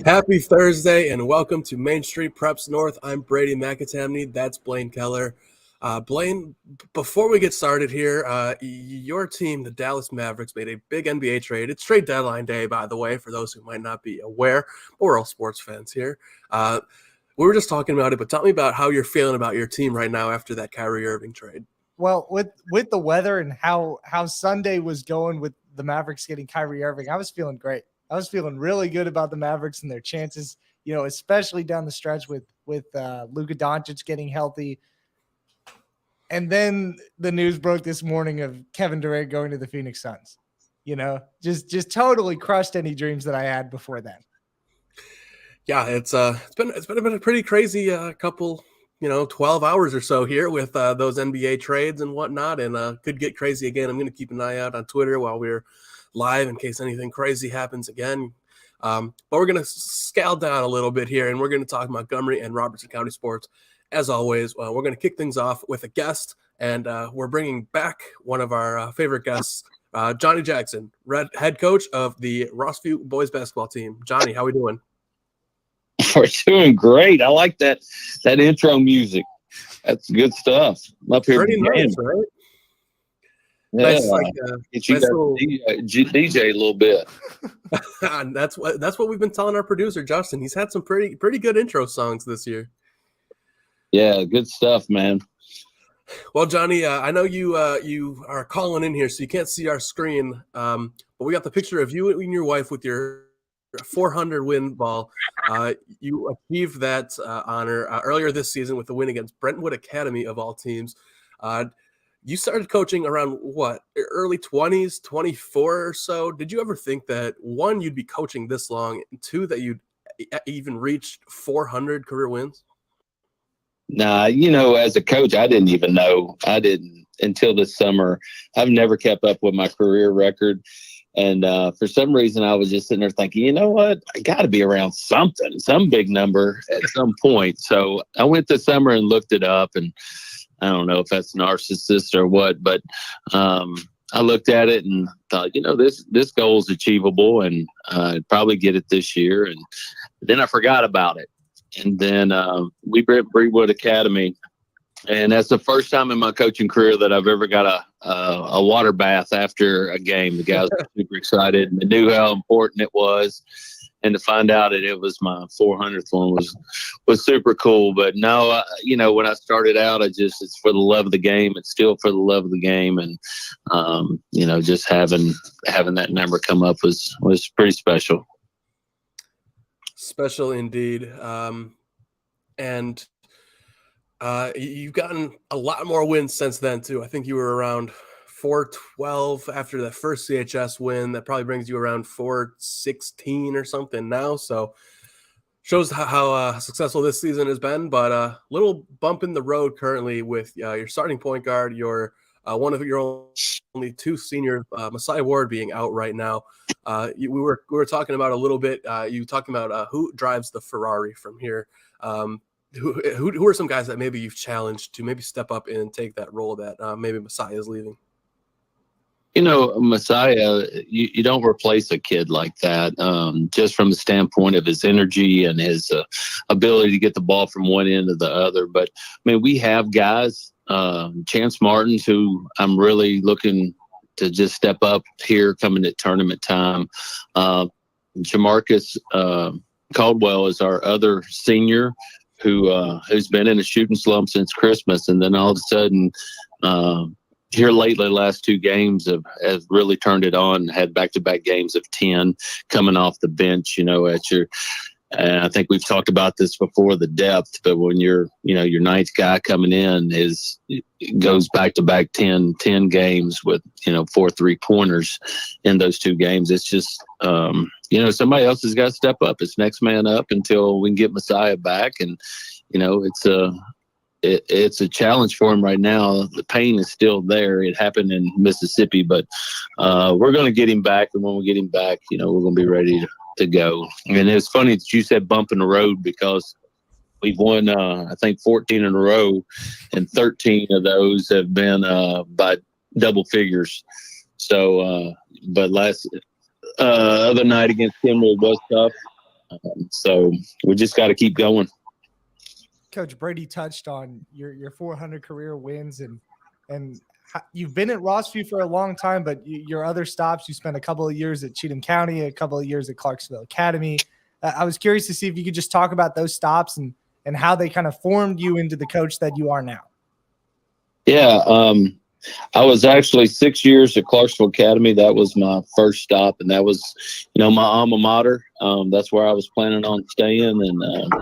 Happy Thursday and welcome to Main Street Preps North. I'm Brady McAtamney. That's Blaine Keller. Blaine, before we get started here, your team, the Dallas Mavericks, made a big NBA trade. It's trade deadline day, by the way, for those who might not be aware. We're all sports fans here. We were just talking about it, but tell me about how you're feeling about your team right now after that Kyrie Irving trade. Well, with the weather and how Sunday was going with the Mavericks getting Kyrie Irving, I was feeling great. I was feeling really good about the Mavericks and their chances, especially down the stretch with Luka Doncic getting healthy. And then the news broke this morning of Kevin Durant going to the Phoenix Suns. Just totally crushed any dreams that I had before then. Yeah, it's been a pretty crazy couple 12 hours or so here with those NBA trades and whatnot, and could get crazy again. I'm going to keep an eye out on Twitter while we're live in case anything crazy happens again. But we're going to scale down a little bit here, and we're going to talk Montgomery and Robertson County sports. As always, we're going to kick things off with a guest, and we're bringing back one of our favorite guests, Johnny Jackson, head coach of the Rossview boys basketball team. Johnny, how we doing? We're doing great. I like that intro music. That's good stuff. I'm up here. Pretty nice, right? Yeah, nice, like, get you nice little... DJ a little bit. That's what we've been telling our producer Justin. He's had some pretty good intro songs this year. Yeah, good stuff, man. Well, Johnny, I know you are calling in here, so you can't see our screen. But we got the picture of you and your wife with your 400 win ball. You achieved that honor earlier this season with the win against Brentwood Academy of all teams. You started coaching around what, early 20s, 24 or so. Did you ever think that, one, you'd be coaching this long, and two, that you'd even reach 400 career wins? Nah, as a coach, I didn't even know. I didn't until this summer. I've never kept up with my career record. And for some reason, I was just sitting there thinking, you know what? I got to be around something, some big number at some point. So I went this summer and looked it up, and I don't know if that's narcissist or what, but I looked at it and thought, this goal is achievable, and I'd probably get it this year. And then I forgot about it. And then we were at Brentwood Academy, and that's the first time in my coaching career that I've ever got a water bath after a game. The guys were super excited, and they knew how important it was. And to find out that it was my 400th one was super cool. But no, when I started out, it's for the love of the game. It's still for the love of the game. And, just having that number come up was pretty special. Special indeed. And you've gotten a lot more wins since then, too. I think you were around 412 after the first CHS win. That probably brings you around 416 or something now. So shows how successful this season has been. But a little bump in the road currently with your starting point guard, your one of your only two seniors, Messiah Ward, being out right now. We were talking about a little bit. You talking about who drives the Ferrari from here. Who are some guys that maybe you've challenged to maybe step up and take that role that maybe Messiah is leaving? Messiah, you don't replace a kid like that, just from the standpoint of his energy and his ability to get the ball from one end to the other. But, we have guys, Chance Martins, who I'm really looking to just step up here coming at tournament time. Jamarcus Caldwell is our other senior who's been in a shooting slump since Christmas. And then all of a sudden, here lately, the last two games have really turned it on, had back-to-back games of 10 coming off the bench, and I think we've talked about this before, the depth, but when your ninth guy coming in goes back-to-back 10 games with, 4 3-pointers in those two games, it's just, somebody else has got to step up. It's next man up until we can get Messiah back. And, it's a challenge for him right now. The pain is still there. It happened in Mississippi, but we're going to get him back. And when we get him back, we're going to be ready to go. And it's funny that you said bump in the road, because we've won, I think, 14 in a row, and 13 of those have been by double figures. So, but other night against Kenwood was tough. So we just got to keep going. Coach Brady touched on your 400 career wins, and you've been at Rossview for a long time, but your other stops, you spent a couple of years at Cheatham County, a couple of years at Clarksville Academy. I was curious to see if you could just talk about those stops and how they kind of formed you into the coach that you are now. Yeah. I was actually 6 years at Clarksville Academy. That was my first stop, and that was, my alma mater. That's where I was planning on staying, and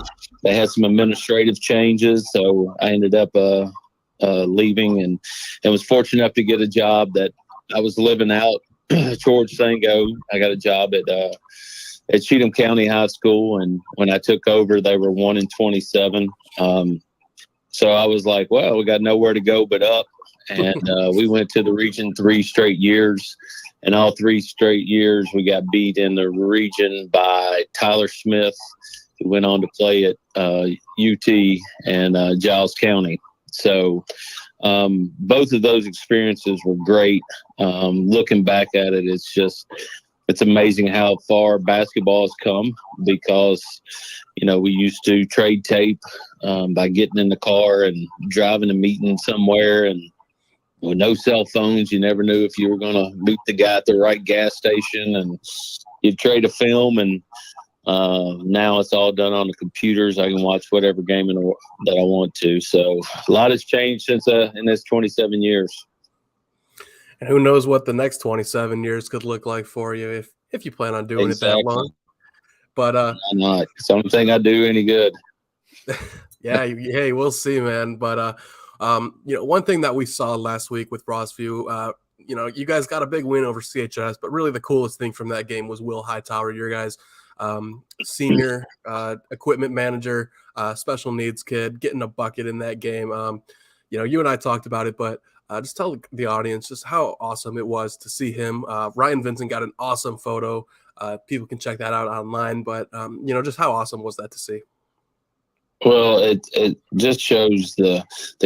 they had some administrative changes, so I ended up leaving, and was fortunate enough to get a job that I was living out George Sango. I got a job at Cheatham County High School, and when I took over, they were 1-27. So I was like, well, we got nowhere to go but up. And we went to the region 3 straight years, and all 3 straight years we got beat in the region by Tyler Smith, who went on to play at UT and Giles County. So both of those experiences were great. Looking back at it, it's amazing how far basketball has come, because we used to trade tape by getting in the car and driving a meeting somewhere, and with no cell phones, you never knew if you were going to meet the guy at the right gas station, and you'd trade a film, and now it's all done on the computers. I can watch whatever game that I want to. So a lot has changed since in this 27 years. And who knows what the next 27 years could look like for you if you plan on doing it that long. But not. It's the only thing I do any good. Yeah, hey, we'll see, man. But one thing that we saw last week with Rossview, you guys got a big win over CHS, but really the coolest thing from that game was Will Hightower, your guys' senior equipment manager, special needs kid, getting a bucket in that game. You and I talked about it, but just tell the audience just how awesome it was to see him. Ryan Vincent got an awesome photo. People can check that out online, but just how awesome was that to see? Well, it just shows the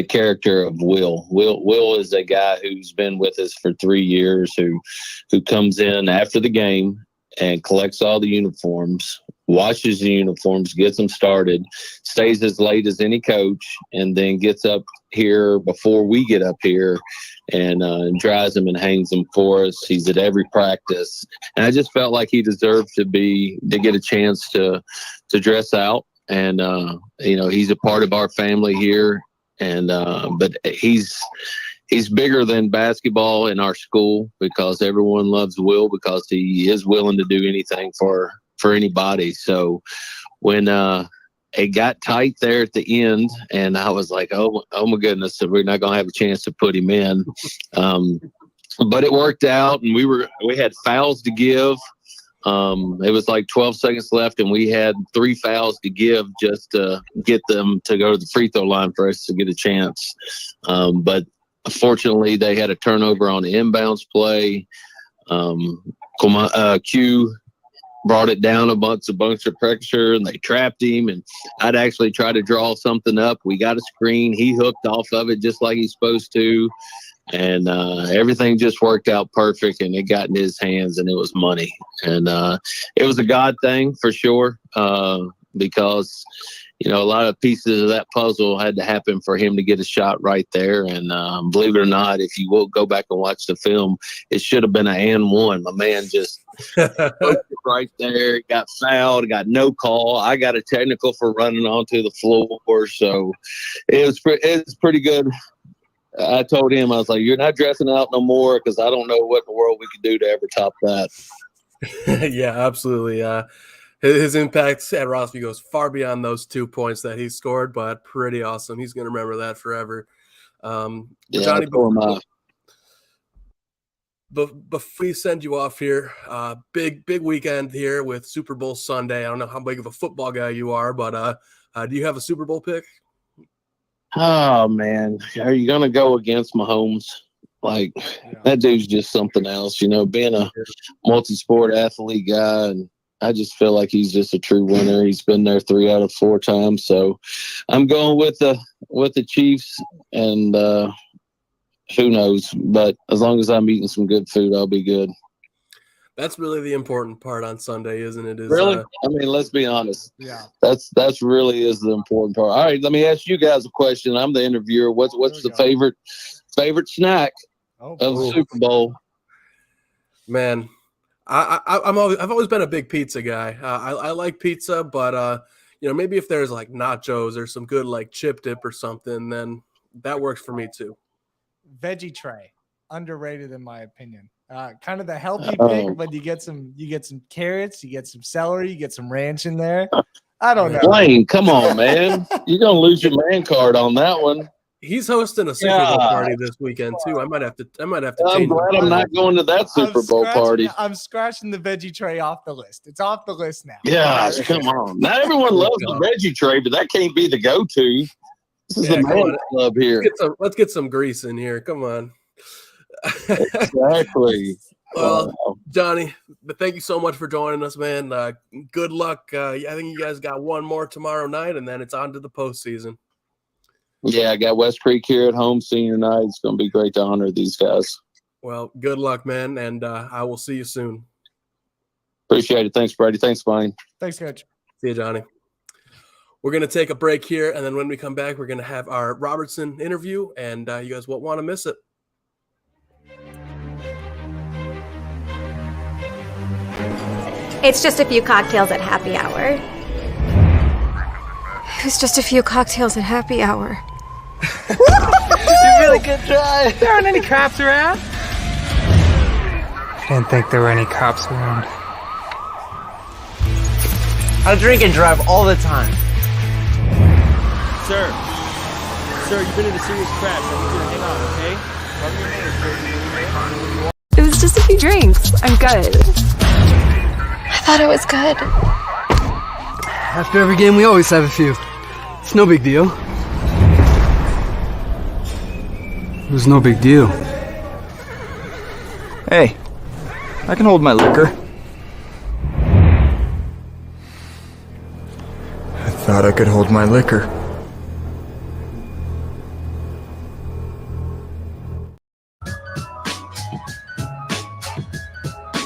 character of Will. Will is a guy who's been with us for 3 years, who comes in after the game and collects all the uniforms, washes the uniforms, gets them started, stays as late as any coach, and then gets up here before we get up here and dries them and hangs them for us. He's at every practice, and I just felt like he deserved to get a chance to dress out. And he's a part of our family here, and but he's bigger than basketball in our school, because everyone loves Will, because he is willing to do anything for anybody. So when it got tight there at the end, and I was like, oh my goodness, so we're not gonna have a chance to put him in. But it worked out, and we had fouls to give. It was like 12 seconds left, and we had 3 fouls to give just to get them to go to the free throw line for us to get a chance. But fortunately, they had a turnover on the inbounds play. Q brought it down a bunch of pressure, and they trapped him. And I'd actually tried to draw something up. We got a screen. He hooked off of it just like he's supposed to. And everything just worked out perfect, and it got in his hands, and it was money. And it was a God thing for sure, because a lot of pieces of that puzzle had to happen for him to get a shot right there. And believe it or not, if you will go back and watch the film, it should have been an and one. My man just right there, got fouled, got no call. I got a technical for running onto the floor, so it's pretty good. I told him, I was like, you're not dressing out no more, because I don't know what in the world we could do to ever top that. Yeah, absolutely. His impact at Rossview goes far beyond those 2 points that he scored, but pretty awesome. He's going to remember that forever. Johnny, before we send you off here, big weekend here with Super Bowl Sunday. I don't know how big of a football guy you are, but do you have a Super Bowl pick? Oh, man. Are you going to go against Mahomes? Like, that dude's just something else, being a multi-sport athlete guy. And I just feel like he's just a true winner. He's been there 3 out of 4 times. So I'm going with the Chiefs, and who knows? But as long as I'm eating some good food, I'll be good. That's really the important part on Sunday, isn't it? Really? I mean, let's be honest. Yeah. That's really is the important part. All right, let me ask you guys a question. I'm the interviewer. What's the favorite snack of the Super Bowl? Man, I've always been a big pizza guy. I like pizza, but maybe if there's like nachos or some good like chip dip or something, then that works for me too. Veggie tray, underrated in my opinion. Kind of the healthy pick, but you get some carrots, you get some celery, you get some ranch in there. I don't know. Blaine, come on, man. You're gonna lose your man card on that one. He's hosting a Super Bowl party this weekend too. I might have to I'm change. glad I'm not going to that Super Bowl party. I'm scratching the veggie tray off the list. It's off the list now. Gosh, come on. Not everyone loves the veggie tray, but that can't be the go-to. This is the man club here. Let's get some grease in here. Come on. Exactly. Well, Johnny, thank you so much for joining us, man. Good luck. I think you guys got one more tomorrow night, and then it's on to the postseason. Yeah, I got West Creek here at home senior night. It's going to be great to honor these guys. Well, good luck, man, and I will see you soon. Appreciate it. Thanks, Brady. Thanks, Blaine. Thanks, Coach. See you, Johnny. We're going to take a break here, and then when we come back, we're going to have our Robertson interview, and you guys won't want to miss it. It's just a few cocktails at happy hour. It was just a few cocktails at happy hour. You really good try. There aren't any cops around. I didn't think there were any cops around. I drink and drive all the time. Sir, you've been in a serious crash. I need you to hang on, okay? Tell me your name, sir. It was just a few drinks. I'm good. I thought it was good. After every game, we always have a few. It's no big deal. It was no big deal. Hey, I can hold my liquor. I thought I could hold my liquor.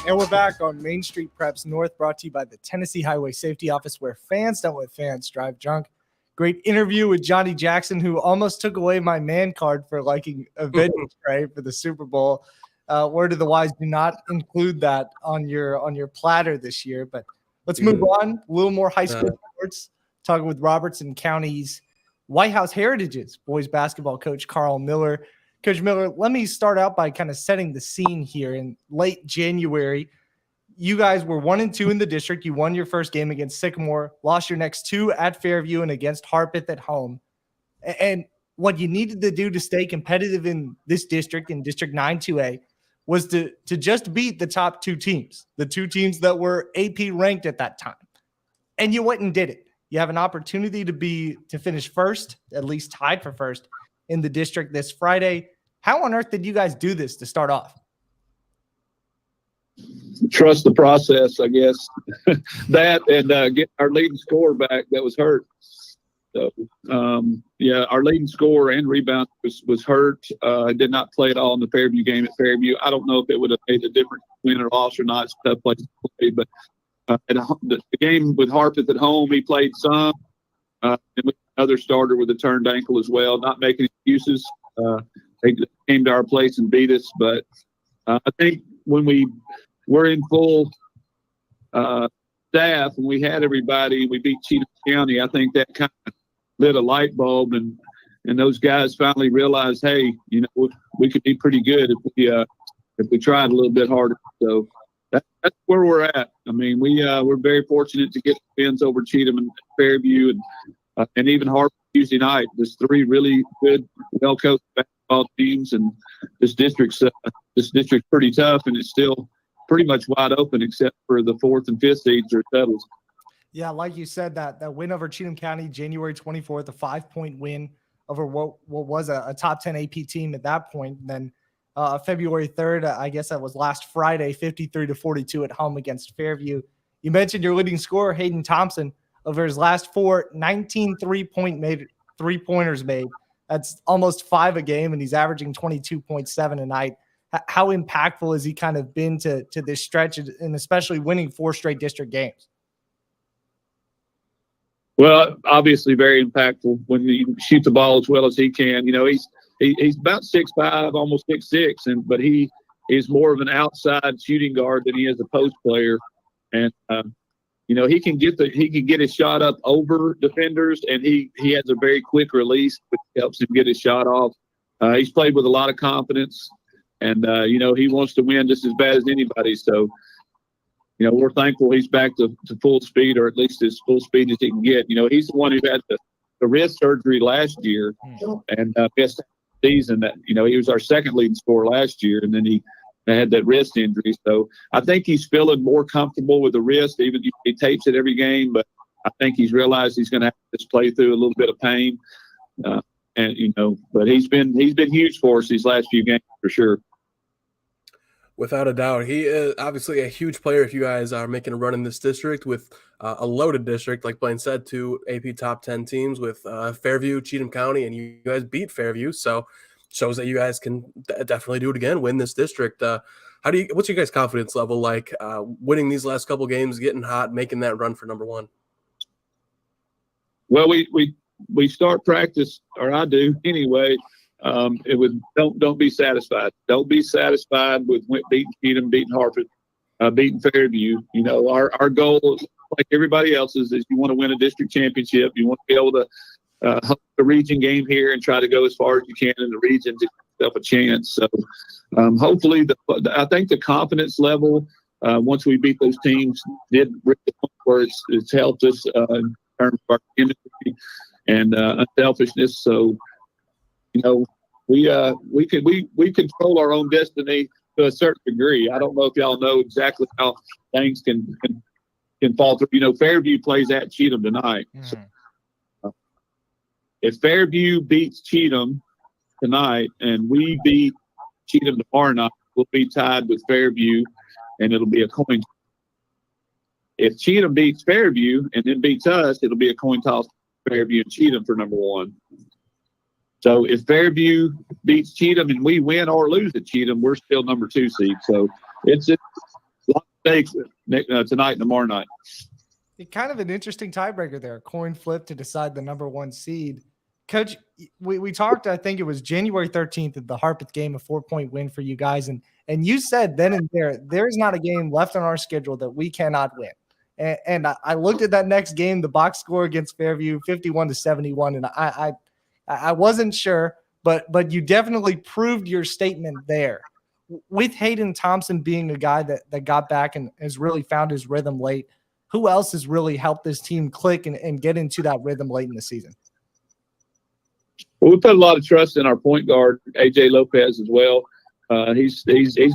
And we're back on Main Street Preps North, brought to you by the Tennessee Highway Safety Office, where fans don't let fans drive drunk. Great interview with Johnny Jackson, who almost took away my man card for liking a veggie tray for the Super Bowl. Word of the wise, do not include that on your platter this year. But let's move on. A little more high school sports. Talking with Robertson County's White House Heritage's boys basketball coach, Carl Miller. Coach Miller, let me start out by kind of setting the scene here. In late January, you guys were 1-2 in the district. You won your first game against Sycamore, lost your next two at Fairview and against Harpeth at home. And what you needed to do to stay competitive in this district, in District 9-2A, was to just beat the top two teams, the two teams that were AP ranked at that time. And you went and did it. You have an opportunity to finish first, at least tied for first, in the district this Friday. How on earth did you guys do this to start off? Trust the process, I guess. That and get our leading scorer back that was hurt. So, our leading scorer and rebound was hurt. Did not play at all in the Fairview game at Fairview. I don't know if it would have made a difference win or loss or not. It's a tough place to play, but the game with Harpeth at home, he played some. And with another starter with a turned ankle as well. Not making excuses. They came to our place and beat us. But I think when we were in full staff and we had everybody, we beat Cheatham County, I think that kind of lit a light bulb. And those guys finally realized, hey, we could be pretty good if we tried a little bit harder. So that's where we're at. I mean, we're very fortunate to get wins over Cheatham and Fairview and even Harpeth Tuesday night. There's three really good, well-coached basketball teams, and this district's pretty tough, and it's still pretty much wide open except for the 4th and 5th seeds are settled. Yeah, like you said, that win over Cheatham County, January 24th, a 5-point win over what was a top 10 AP team at that point. And then February 3rd, I guess that was last Friday, 53-42 at home against Fairview. You mentioned your leading scorer, Hayden Thompson. Over his last 19 three-pointers made. That's almost 5 a game, and he's averaging 22.7 a night. how impactful has he kind of been to this stretch, and especially winning 4 straight district games? Well, obviously very impactful when you shoot the ball as well as he can. You know, he's about 6'5", almost 6'6", but he is more of an outside shooting guard than he is a post player. And you know, he can get his shot up over defenders, and he has a very quick release, which helps him get his shot off. He's played with a lot of confidence, and you know, he wants to win just as bad as anybody. So, you know, we're thankful he's back to full speed, or at least as full speed as he can get. You know, he's the one who had the wrist surgery last year and missed the season. That, you know, he was our second leading scorer last year, and then he had that wrist injury. So I think he's feeling more comfortable with the wrist. Even he tapes it every game, but I think he's realized he's going to have to just play through a little bit of pain. And you know, but he's been huge for us these last few games for sure. Without a doubt. He is obviously a huge player if you guys are making a run in this district with a loaded district, like Blaine said, 2 AP top 10 teams with Fairview, Cheatham County, and you guys beat Fairview. So shows that you guys can definitely do it again, win this district. What's your guys' confidence level like winning these last couple games, getting hot, making that run for number 1? Well, we start practice, or I do anyway. It was don't be satisfied. Don't be satisfied with beating Cheatham, beating Harpeth, beating Fairview. You know, our goal, like everybody else's, is you want to win a district championship. You want to be able to host a region game here and try to go as far as you can in the region to give yourself a chance. So hopefully, I think the confidence level once we beat those teams did reach the point where it's helped us in terms of our chemistry and unselfishness. So, you know, we control our own destiny to a certain degree. I don't know if y'all know exactly how things can fall through. You know, Fairview plays at Cheatham tonight. So, if Fairview beats Cheatham tonight and we beat Cheatham tomorrow night, we'll be tied with Fairview, and it'll be a coin. If Cheatham beats Fairview and then beats us, it'll be a coin toss, Fairview and Cheatham for number 1. So if Fairview beats Cheatham and we win or lose at Cheatham, we're still number 2 seed. So it's just a lot of stakes tonight and tomorrow night. Kind of an interesting tiebreaker there, coin flip to decide the number 1 seed. Coach, we talked, I think it was January 13th at the Harpeth game, a 4-point win for you guys. And you said then and there's not a game left on our schedule that we cannot win. And I looked at that next game, the box score against Fairview, 51-71. And I wasn't sure, but you definitely proved your statement there. With Hayden Thompson being a guy that got back and has really found his rhythm late, who else has really helped this team click and get into that rhythm late in the season? Well, we put a lot of trust in our point guard, AJ Lopez, as well. He's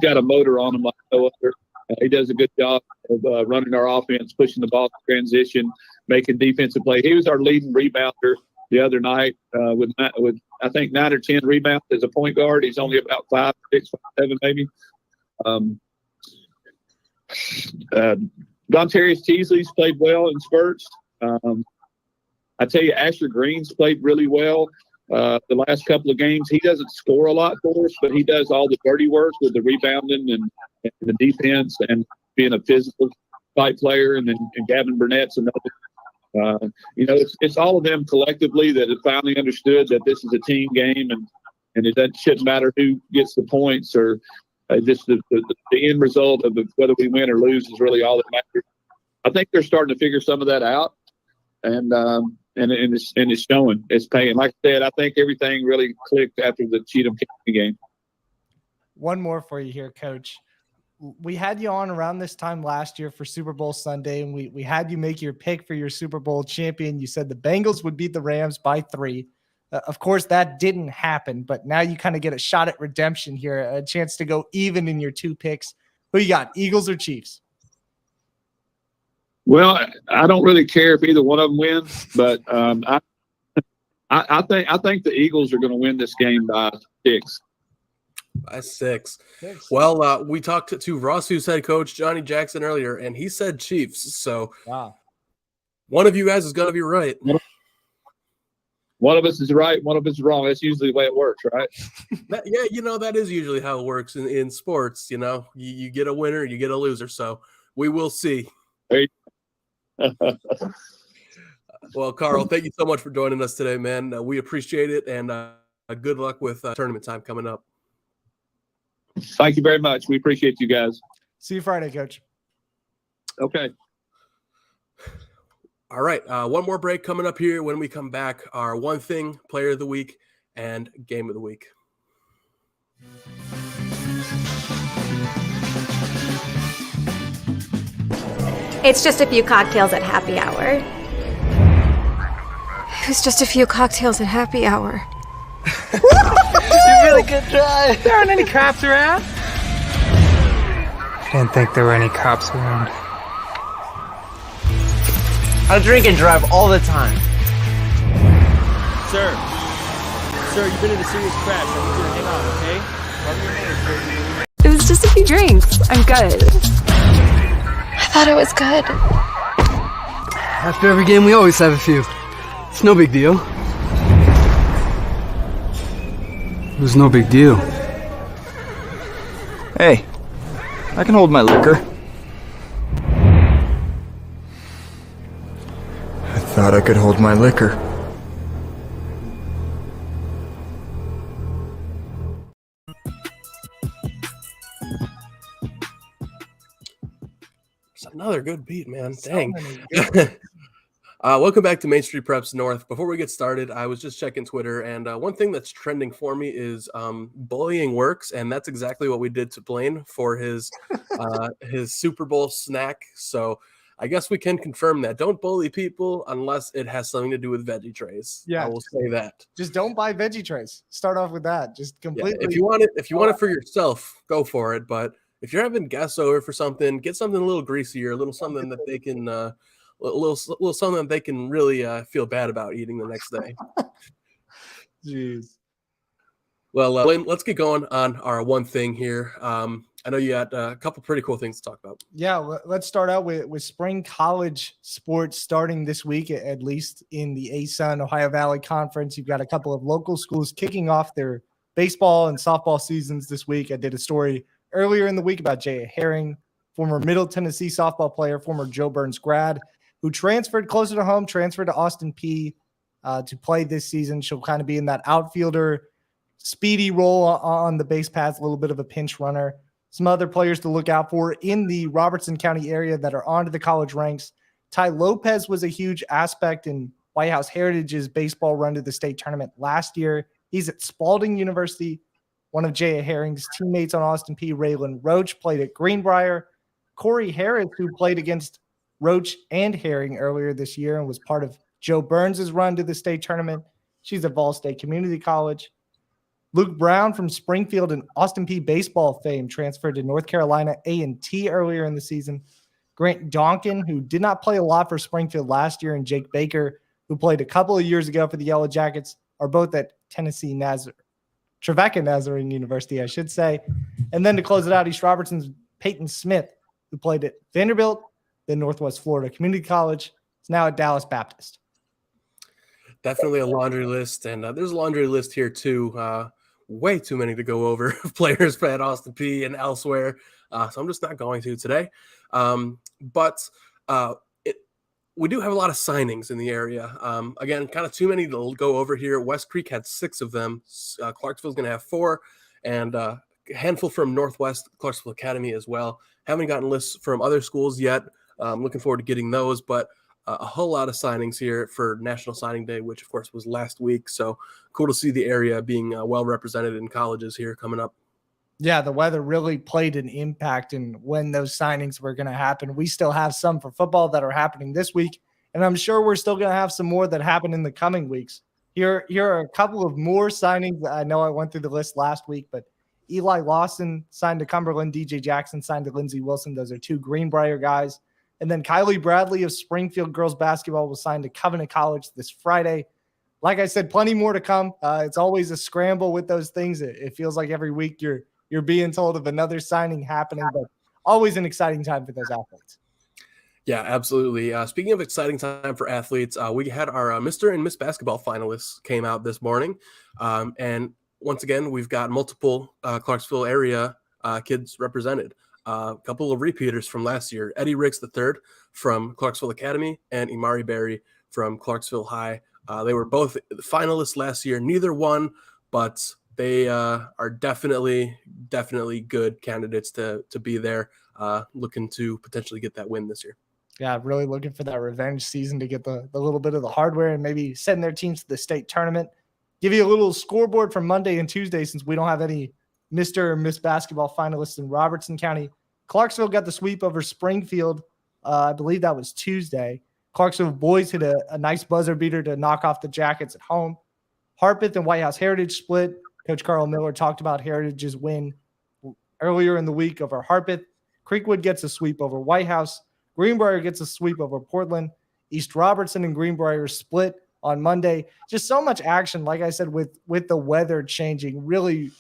got a motor on him like no other. He does a good job of running our offense, pushing the ball to transition, making defensive play. He was our leading rebounder the other night with I think 9 or 10 rebounds as a point guard. He's only about 5'6", 5'7", maybe. Dontarius Teasley's played well in spurts. I tell you, Asher Green's played really well the last couple of games. He doesn't score a lot for us, but he does all the dirty work with the rebounding and the defense and being a physical type player. And Gavin Burnett's another. You know, it's all of them collectively that have finally understood that this is a team game and it shouldn't matter who gets the points or just the end result of whether we win or lose is really all that matters. I think they're starting to figure some of that out, and it's showing. It's paying. Like I said, I think everything really clicked after the Cheatham County game. One more for you here, Coach. We had you on around this time last year for Super Bowl Sunday, and we had you make your pick for your Super Bowl champion. You said the Bengals would beat the Rams by 3. Of course, that didn't happen, but now you kind of get a shot at redemption here, a chance to go even in your 2 picks. Who you got, Eagles or Chiefs? Well, I don't really care if either one of them wins, but I think the Eagles are going to win this game by 6. By 6. Well, we talked to Russ, who's head coach Johnny Jackson earlier, and he said Chiefs. So wow, one of you guys is going to be right. one of us is right, one of us is wrong. That's usually the way it works, right? Yeah, that is usually how it works in sports. You get a winner, you get a loser. So we will see. Well, Carl, thank you so much for joining us today, man. We appreciate it, and good luck with tournament time coming up. Thank you very much. We appreciate you guys. See you Friday, Coach. Okay. All right. One more break coming up here. When we come back, our one thing, player of the week, and game of the week. It's just a few cocktails at happy hour. It was just a few cocktails at happy hour. You really good try. There aren't any cops around. I didn't think there were any cops around. I drink and drive all the time. Sir, you've been in a serious crash. I need you to hang on, okay? Cover your name, sir. It was just a few drinks. I'm good. I thought I was good. After every game, we always have a few. It's no big deal. It was no big deal. Hey, I can hold my liquor. I thought I could hold my liquor. It's another good beat, man. Dang. Welcome back to Main Street Preps North. Before we get started, I was just checking Twitter, and one thing that's trending for me is bullying works, and that's exactly what we did to Blaine for his Super Bowl snack. So I guess we can confirm that. Don't bully people unless it has something to do with veggie trays. Yeah, I will say that. Just don't buy veggie trays. Start off with that. Just completely. Yeah, if you want it for yourself, go for it. But if you're having guests over for something, get something a little greasier, a little something that they can, a little something that they can really feel bad about eating the next day. Jeez. Well, Blaine, let's get going on our one thing here. I know you got a couple pretty cool things to talk about. Yeah, let's start out with spring college sports starting this week, at least in the ASUN Ohio Valley Conference. You've got a couple of local schools kicking off their baseball and softball seasons this week. I did a story earlier in the week about Jay Herring, former Middle Tennessee softball player, former Joe Burns grad, who transferred closer to home, transferred to Austin Peay to play this season. She'll kind of be in that outfielder speedy role on the base paths, a little bit of a pinch runner. Some other players to look out for in the Robertson County area that are onto the college ranks. Ty Lopez was a huge aspect in White House Heritage's baseball run to the state tournament last year. He's at Spalding University. One of Jay Herring's teammates on Austin Peay, Raylan Roach, played at Greenbrier. Corey Harris, who played against Roach and Herring earlier this year and was part of Joe Burns' run to the state tournament. She's at Vol State Community College. Luke Brown from Springfield and Austin Peay baseball fame transferred to North Carolina A&T earlier in the season. Grant Donkin, who did not play a lot for Springfield last year, and Jake Baker, who played a couple of years ago for the Yellow Jackets, are both at Trevecca Nazarene University, I should say. And then to close it out, East Robertson's Peyton Smith, who played at Vanderbilt, then Northwest Florida Community College, is now at Dallas Baptist. Definitely a laundry list, and there's a laundry list here too. Way too many to go over players at Austin Peay and elsewhere. So I'm just not going to today. But we do have a lot of signings in the area. Again, kind of too many to go over here. West Creek had 6 of them. Clarksville's going to have 4, and a handful from Northwest Clarksville Academy as well. Haven't gotten lists from other schools yet. I'm looking forward to getting those, but a whole lot of signings here for National Signing Day, which of course was last week. So cool to see the area being well represented in colleges here coming up. Yeah, the weather really played an impact in when those signings were going to happen. We still have some for football that are happening this week, and I'm sure we're still going to have some more that happen in the coming weeks. Here are a couple of more signings. I know I went through the list last week, but Eli Lawson signed to Cumberland. DJ Jackson signed to Lindsey Wilson. Those are 2 Greenbrier guys. And then Kylie Bradley of Springfield girls basketball was signed to Covenant College this Friday. Like I said, plenty more to come. It's always a scramble with those things. It feels like every week you're being told of another signing happening, but always an exciting time for those athletes. Yeah, absolutely. Speaking of exciting time for athletes, we had our Mr. and Miss Basketball finalists came out this morning. And once again, we've got multiple Clarksville area kids represented. A couple of repeaters from last year, Eddie Ricks III from Clarksville Academy and Imari Berry from Clarksville High. They were both finalists last year. Neither won, but they are definitely good candidates to be there, looking to potentially get that win this year. Yeah, really looking for that revenge season to get the little bit of the hardware and maybe send their teams to the state tournament. Give you a little scoreboard for Monday and Tuesday since we don't have any Mr. or Miss Basketball finalists in Robertson County. Clarksville got the sweep over Springfield. I believe that was Tuesday. Clarksville boys hit a nice buzzer beater to knock off the Jackets at home. Harpeth and White House Heritage split. Coach Carl Miller talked about Heritage's win earlier in the week over Harpeth. Creekwood gets a sweep over White House. Greenbrier gets a sweep over Portland. East Robertson and Greenbrier split on Monday. Just so much action, like I said, with the weather changing, really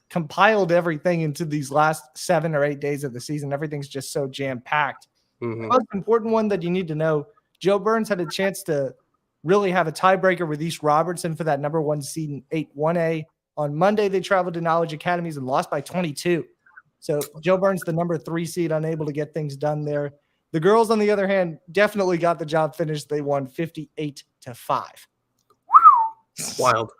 compiled everything into these last 7 or 8 days of the season. Everything's just so jam-packed. Mm-hmm. The most important one that you need to know, Joe Burns had a chance to really have a tiebreaker with East Robertson for that number 1 seed in 8-1A. On Monday, they traveled to Knowledge Academies and lost by 22. So Joe Burns, the number 3 seed, unable to get things done there. The girls, on the other hand, definitely got the job finished. They won 58-5. Wild.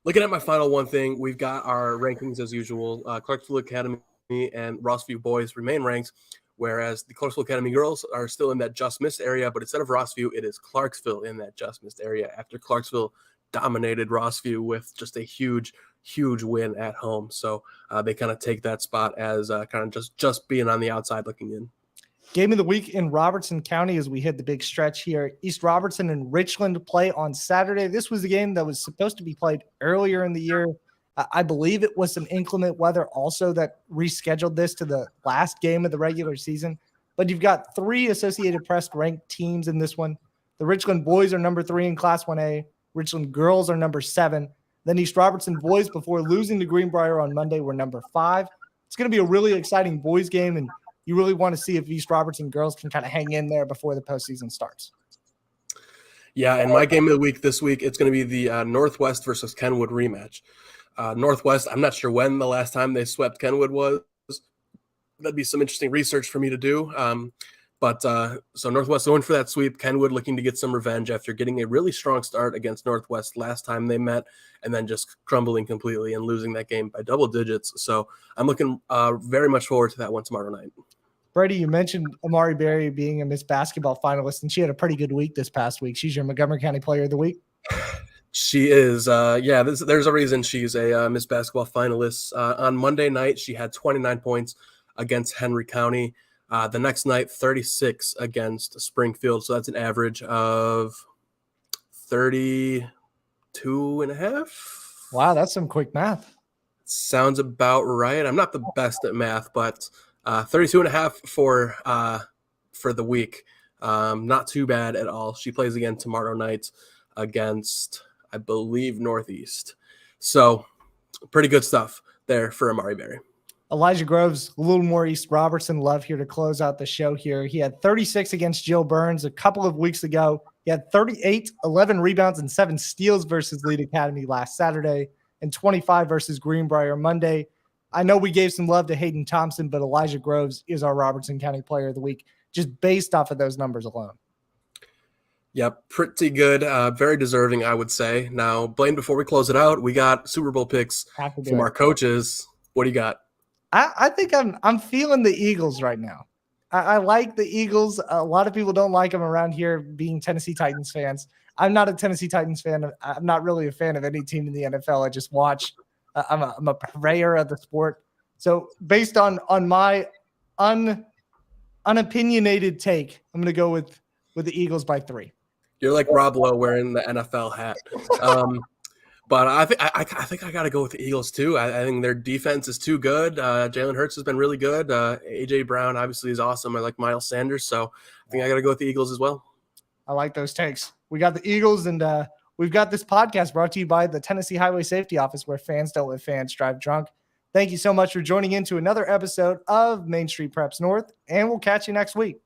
Looking at my final one thing, we've got our rankings as usual. Clarksville Academy and Rossview boys remain ranked, whereas the Clarksville Academy girls are still in that just missed area, but instead of Rossview, it is Clarksville in that just missed area after Clarksville dominated Rossview with just a huge win at home. So they kind of take that spot as kind of just being on the outside looking in. Game of the week in Robertson County as we hit the big stretch here. East Robertson and Richland play on Saturday. This was the game that was supposed to be played earlier in the year. I believe it was some inclement weather also that rescheduled this to the last game of the regular season. But you've got 3 Associated Press ranked teams in this one. The Richland boys are number 3 in Class 1A. Richland girls are number 7. Then East Robertson boys, before losing to Greenbrier on Monday, were number 5. It's going to be a really exciting boys game, and you really want to see if East Robertson girls can kind of hang in there before the postseason starts. Yeah, and my game of the week this week, it's going to be the Northwest versus Kenwood rematch. Northwest, I'm not sure when the last time they swept Kenwood was. That'd be some interesting research for me to do. So Northwest going for that sweep. Kenwood looking to get some revenge after getting a really strong start against Northwest last time they met and then just crumbling completely and losing that game by double digits. So I'm looking very much forward to that one tomorrow night. Brady, you mentioned Imari Berry being a Miss Basketball finalist, and she had a pretty good week this past week. She's your Montgomery County Player of the Week. She is. There's a reason she's a Miss Basketball finalist. On Monday night, she had 29 points against Henry County. The next night, 36 against Springfield. So that's an average of 32.5. Wow, that's some quick math. Sounds about right. I'm not the best at math, but 32.5 for the week. Not too bad at all. She plays again tomorrow night against, I believe, Northeast. So pretty good stuff there for Imari Berry. Elijah Groves, a little more East Robertson love here to close out the show here. He had 36 against Jill Burns a couple of weeks ago. He had 38, 11 rebounds, and 7 steals versus Lead Academy last Saturday, and 25 versus Greenbrier Monday. I know we gave some love to Hayden Thompson, but Elijah Groves is our Robertson County Player of the Week, just based off of those numbers alone. Yep, pretty good. Very deserving, I would say. Now, Blaine, before we close it out, we got Super Bowl picks from our coaches. What do you got? I think I'm feeling the Eagles right now. I like the Eagles. A lot of people don't like them around here being Tennessee Titans fans. I'm not a Tennessee Titans fan. I'm not really a fan of any team in the NFL. I just watch. I'm a purveyor of the sport. So based on my unopinionated take, I'm going to go with the Eagles by 3. You're like Rob Lowe wearing the NFL hat. But I think I got to go with the Eagles too. I think their defense is too good. Jalen Hurts has been really good. A.J. Brown obviously is awesome. I like Miles Sanders, so I think I got to go with the Eagles as well. I like those takes. We got the Eagles, and we've got this podcast brought to you by the Tennessee Highway Safety Office, where fans don't let fans drive drunk. Thank you so much for joining into another episode of Main Street Preps North, and we'll catch you next week.